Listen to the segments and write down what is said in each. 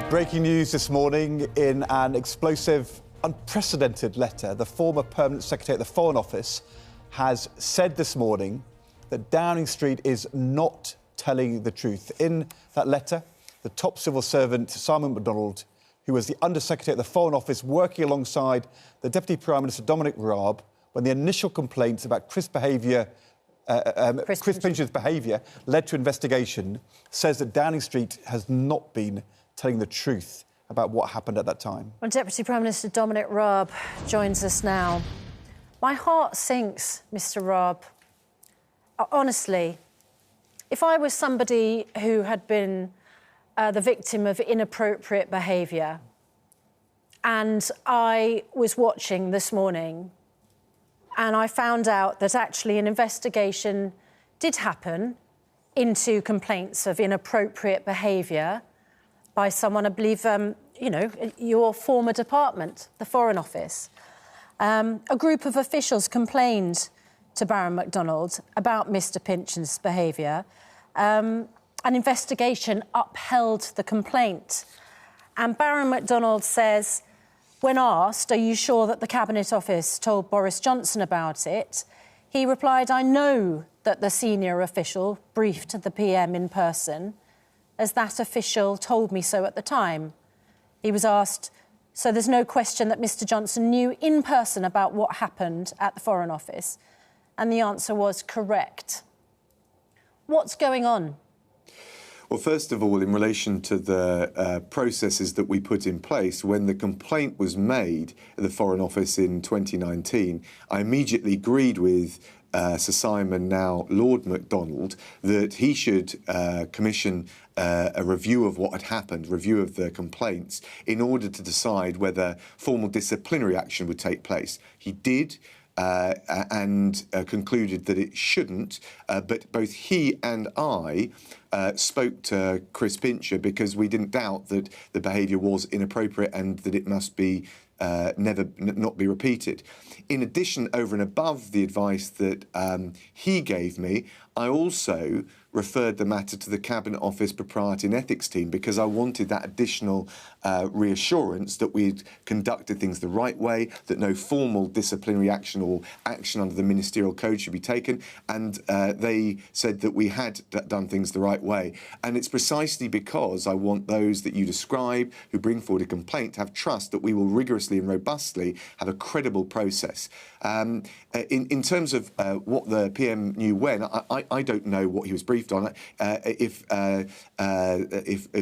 Now, breaking news this morning in an explosive, unprecedented letter. The former Permanent Secretary at the Foreign Office has said this morning that Downing Street is not telling the truth. In that letter, the top civil servant, Simon McDonald, who was the Under-Secretary at the Foreign Office working alongside the Deputy Prime Minister, Dominic Raab, when the initial complaints about Chris Pincher's behaviour led to investigation, says that Downing Street has not been telling the truth about what happened at that time. Well, Deputy Prime Minister Dominic Raab joins us now. My heart sinks, Mr Raab. Honestly, if I was somebody who had been the victim of inappropriate behaviour and I was watching this morning and I found out that actually an investigation did happen into complaints of inappropriate behaviour by someone, I believe, your former department, the Foreign Office. A group of officials complained to Baron McDonald about Mr Pincher's behaviour. An investigation upheld the complaint. And Baron McDonald says, when asked, are you sure that the Cabinet Office told Boris Johnson about it? He replied, I know that the senior official briefed the PM in person, as that official told me so at the time. He was asked, so there's no question that Mr Johnson knew in person about what happened at the Foreign Office? And the answer was correct. What's going on? Well, first of all, in relation to the processes that we put in place, when the complaint was made at the Foreign Office in 2019, I immediately agreed with Sir Simon, now Lord McDonald, that he should commission a review of what had happened, review of the complaints, in order to decide whether formal disciplinary action would take place. He did. And concluded that it shouldn't. But both he and I spoke to Chris Pincher because we didn't doubt that the behaviour was inappropriate and that it must be not be repeated. In addition, over and above the advice that he gave me, I also referred the matter to the Cabinet Office Propriety and Ethics team because I wanted that additional reassurance that we'd conducted things the right way, that no formal disciplinary action or action under the Ministerial Code should be taken, and they said that we had done things the right way. And it's precisely because I want those that you describe who bring forward a complaint to have trust that we will rigorously and robustly have a credible process. In terms of what the PM knew when, I don't know what he was briefed on. If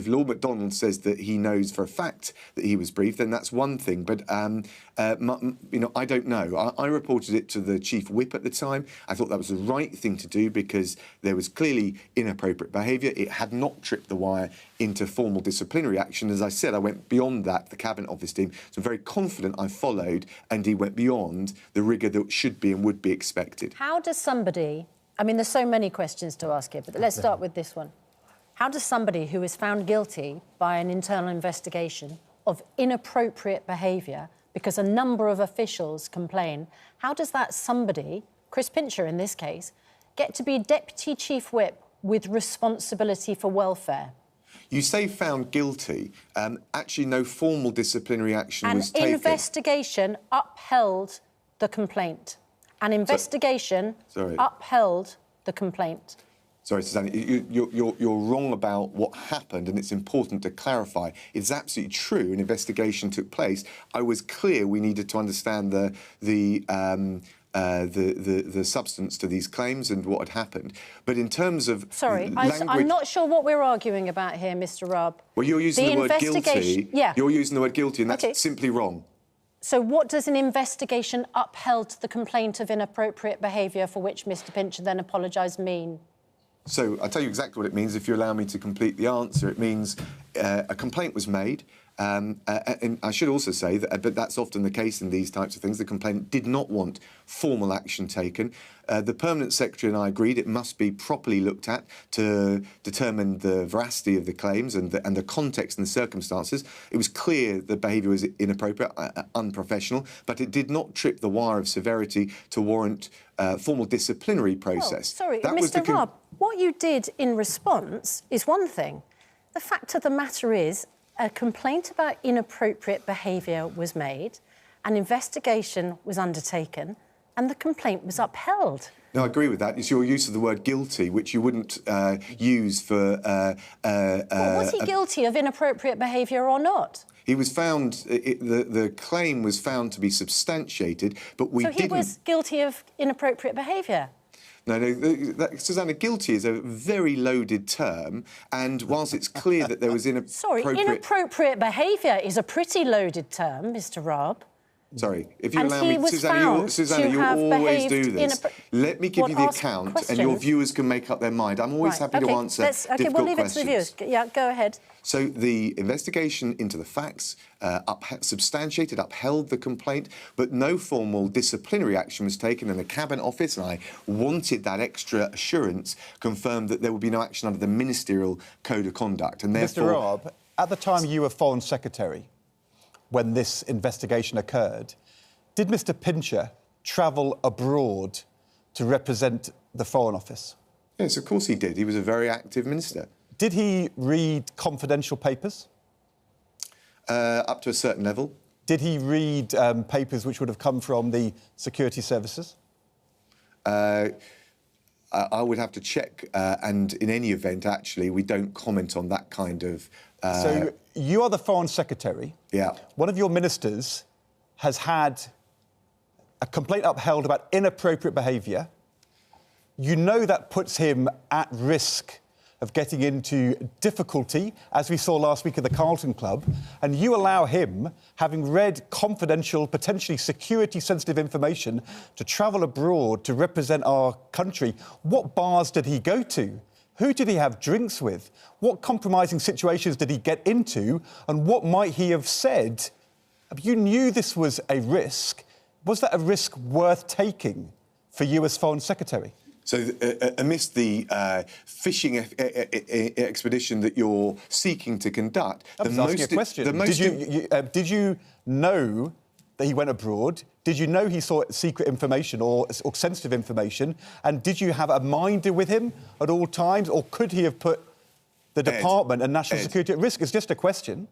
Lord McDonald says that he knows for a fact that he was briefed, then that's one thing. But I don't know. I reported it to the Chief Whip at the time. I thought that was the right thing to do because there was clearly inappropriate behaviour. It had not tripped the wire into formal disciplinary action. As I said, I went beyond that, the Cabinet Office team. So I'm very confident I followed and he went beyond the rigour that should be and would be expected. How does somebody... I mean, there's so many questions to ask here, but let's start with this one. How does somebody who is found guilty by an internal investigation of inappropriate behaviour, because a number of officials complain, how does that somebody, Chris Pincher in this case, get to be Deputy Chief Whip with responsibility for welfare? You say found guilty. Actually, no formal disciplinary action was taken. An investigation upheld the complaint. An investigation upheld the complaint. Sorry, Susanna, you're wrong about what happened, and it's important to clarify. It's absolutely true. An investigation took place. I was clear we needed to understand the substance to these claims and what had happened. But in terms of I'm not sure what we're arguing about here, Mr Raab. Well, you're using the word guilty. Yeah. You're using the word guilty, and that's simply wrong. So what does an investigation upheld the complaint of inappropriate behaviour for which Mr Pincher then apologised mean? So I'll tell you exactly what it means if you allow me to complete the answer. It means a complaint was made. And I should also say that, but that's often the case in these types of things, the complainant did not want formal action taken. The Permanent Secretary and I agreed it must be properly looked at to determine the veracity of the claims and the context and the circumstances. It was clear the behaviour was inappropriate, unprofessional, but it did not trip the wire of severity to warrant formal disciplinary process. Oh, sorry, Mr Raab, what you did in response is one thing. The fact of the matter is, a complaint about inappropriate behaviour was made, an investigation was undertaken, and the complaint was upheld. No, I agree with that. It's your use of the word guilty, which you wouldn't use for... Well, was he guilty of inappropriate behaviour or not? He was found... the claim was found to be substantiated, but we didn't... So he was guilty of inappropriate behaviour? No, Susanna, guilty is a very loaded term, and whilst it's clear that there was inappropriate... Sorry, inappropriate behaviour is a pretty loaded term, Mr Raab. Sorry, if you And allow he me, was Susanna, you always do this. Let me give you the ask account, questions. and your viewers can make up their mind. I'm always happy to answer difficult we'll leave questions. it to the viewers. Yeah, go ahead. So the investigation into the facts substantiated, upheld the complaint, but no formal disciplinary action was taken, and the Cabinet Office, and I wanted that extra assurance, confirmed that there would be no action under the Ministerial Code of Conduct. And therefore... Mr Raab, at the time you were Foreign Secretary, when this investigation occurred, did Mr Pincher travel abroad to represent the Foreign Office? Yes, of course he did. He was a very active minister. Did he read confidential papers? Up to a certain level. Did he read papers which would have come from the security services? I would have to check, and in any event, actually, we don't comment on that kind of... So you are the Foreign Secretary. Yeah. One of your ministers has had a complaint upheld about inappropriate behaviour. You know that puts him at risk of getting into difficulty, as we saw last week at the Carlton Club, and you allow him, having read confidential, potentially security-sensitive information, to travel abroad to represent our country. What bars did he go to? Who did he have drinks with? What compromising situations did he get into? And what might he have said? You knew this was a risk. Was that a risk worth taking for you as Foreign Secretary? So, amidst the fishing expedition that you're seeking to conduct... I was asking a question. Did you know that he went abroad? Did you know he saw secret information or sensitive information? And did you have a minder with him at all times? Or could he have put the department and national security at risk? It's just a question.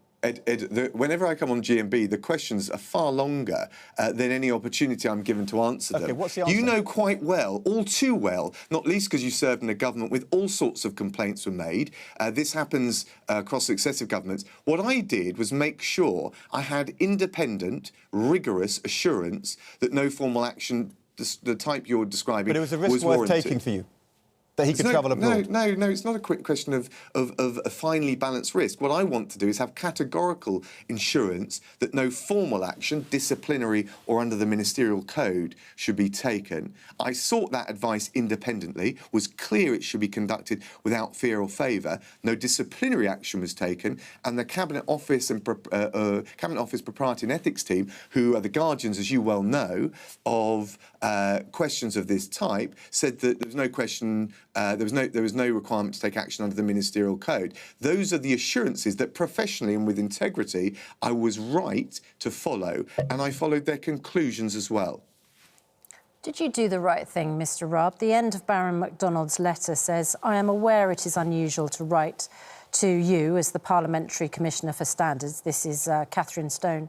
Whenever I come on GMB, the questions are far longer than any opportunity I'm given to answer them. OK, what's the answer? You know quite well, all too well, not least because you served in a government with all sorts of complaints were made. This happens across successive governments. What I did was make sure I had independent, rigorous assurance that no formal action, the type you're describing, but it was a risk worth taking for you? That he could travel abroad? No, it's not a quick question of a finely balanced risk. What I want to do is have categorical assurance that no formal action, disciplinary or under the ministerial code, should be taken. I sought that advice independently, was clear it should be conducted without fear or favour. No disciplinary action was taken, and the Cabinet Office and Cabinet Office Propriety and Ethics team, who are the guardians, as you well know, of questions of this type, said that there was no question. There was no requirement to take action under the ministerial code. Those are the assurances that professionally and with integrity I was right to follow, and I followed their conclusions as well. Did you do the right thing, Mr Raab? The end of Baron McDonald's letter says, "I am aware it is unusual to write to you as the Parliamentary Commissioner for Standards." This is Catherine Stone.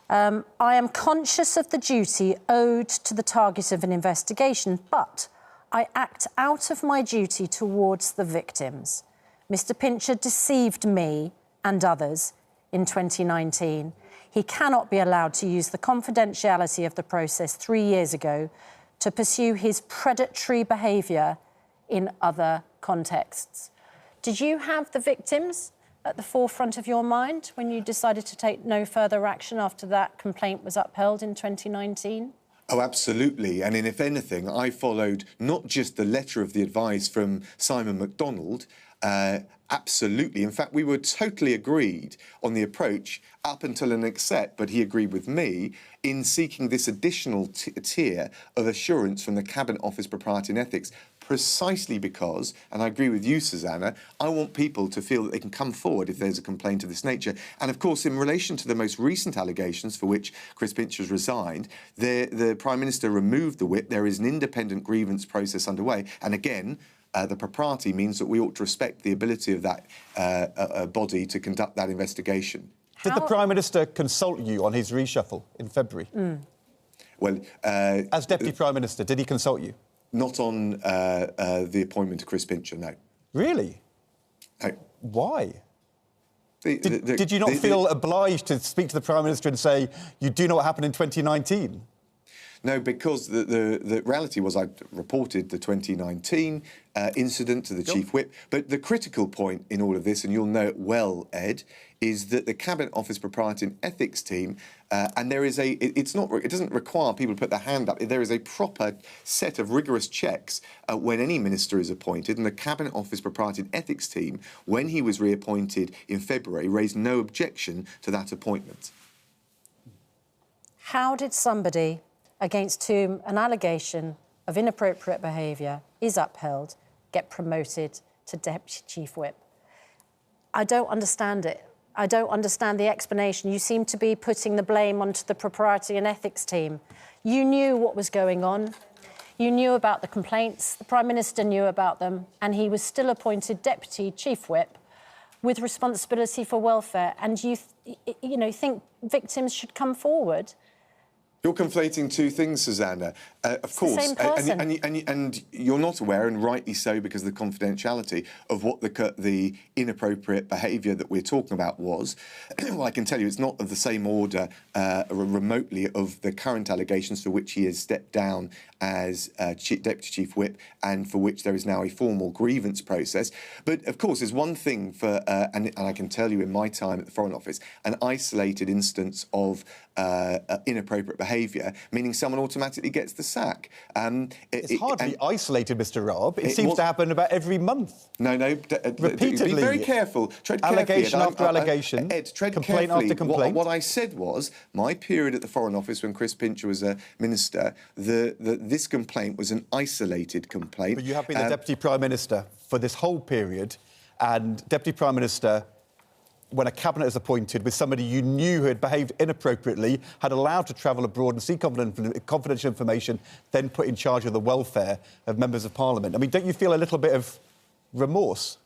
"I am conscious of the duty owed to the target of an investigation, but I act out of my duty towards the victims. Mr Pincher deceived me and others in 2019. He cannot be allowed to use the confidentiality of the process 3 years ago to pursue his predatory behaviour in other contexts." Did you have the victims at the forefront of your mind when you decided to take no further action after that complaint was upheld in 2019? Oh, absolutely. And if anything, I followed not just the letter of the advice from Simon McDonald, absolutely. In fact, we were totally agreed on the approach up until and except, but he agreed with me, in seeking this additional tier of assurance from the Cabinet Office Propriety and Ethics, precisely because, and I agree with you, Susanna, I want people to feel that they can come forward if there's a complaint of this nature. And, of course, in relation to the most recent allegations for which Chris Pincher has resigned, the Prime Minister removed the whip. There is an independent grievance process underway. And, again, the propriety means that we ought to respect the ability of that body to conduct that investigation. Did the Prime Minister consult you on his reshuffle in February? Well, as Deputy Prime Minister, did he consult you? Not on the appointment of Chris Pincher, no. Really? No. Why? Did you not feel obliged to speak to the Prime Minister and say, you do know what happened in 2019? No, because the reality was I reported the 2019 incident to the Chief Whip. But the critical point in all of this, and you'll know it well, Ed, is that the Cabinet Office Propriety and Ethics team, and there is it doesn't require people to put their hand up. There is a proper set of rigorous checks when any minister is appointed, and the Cabinet Office Propriety and Ethics team, when he was reappointed in February, raised no objection to that appointment. How did somebody against whom an allegation of inappropriate behaviour is upheld get promoted to Deputy Chief Whip? I don't understand it. I don't understand the explanation. You seem to be putting the blame onto the Propriety and Ethics team. You knew what was going on. You knew about the complaints. The Prime Minister knew about them, and he was still appointed Deputy Chief Whip with responsibility for welfare. And you think victims should come forward? You're conflating two things, Susanna. Of course, the same person. And you're not aware, and rightly so, because of the confidentiality of what the inappropriate behaviour that we're talking about was. Well, I can tell you, it's not of the same order remotely of the current allegations for which he has stepped down as Deputy Chief Whip, and for which there is now a formal grievance process. But of course, there's one thing for, and I can tell you, in my time at the Foreign Office, an isolated instance of inappropriate behaviour, meaning someone automatically gets the sack. It's hardly isolated, Mr. Raab. It seems to happen about every month. No. Repeatedly. Be very careful. Tread allegation carefully. after allegation. Ed, tread complaint carefully. after complaint. What I said was, my period at the Foreign Office when Chris Pincher was a minister, this complaint was an isolated complaint. But you have been the Deputy Prime Minister for this whole period, and Deputy Prime Minister, when a cabinet is appointed with somebody you knew who had behaved inappropriately, had allowed to travel abroad and see confidential information, then put in charge of the welfare of members of Parliament. I mean, don't you feel a little bit of remorse?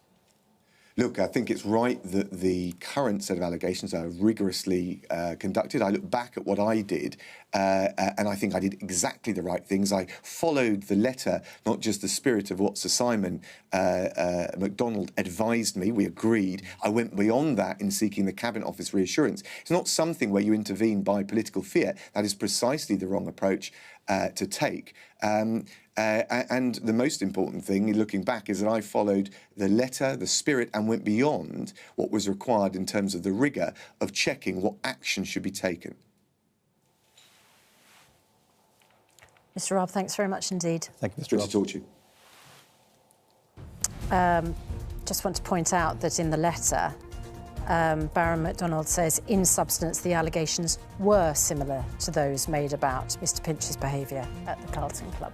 Look, I think it's right that the current set of allegations are rigorously conducted. I look back at what I did, and I think I did exactly the right things. I followed the letter, not just the spirit of what Sir Simon McDonald advised me. We agreed. I went beyond that in seeking the Cabinet Office reassurance. It's not something where you intervene by political fear. That is precisely the wrong approach to take. And the most important thing, looking back, is that I followed the letter, the spirit, and went beyond what was required in terms of the rigour of checking what action should be taken. Mr. Raab, thanks very much indeed. Thank you, Mr. Good Raab. to talk to you. Just want to point out that in the letter, Baron McDonald says, in substance, the allegations were similar to those made about Mr. Pincher's behaviour at the Carlton Club.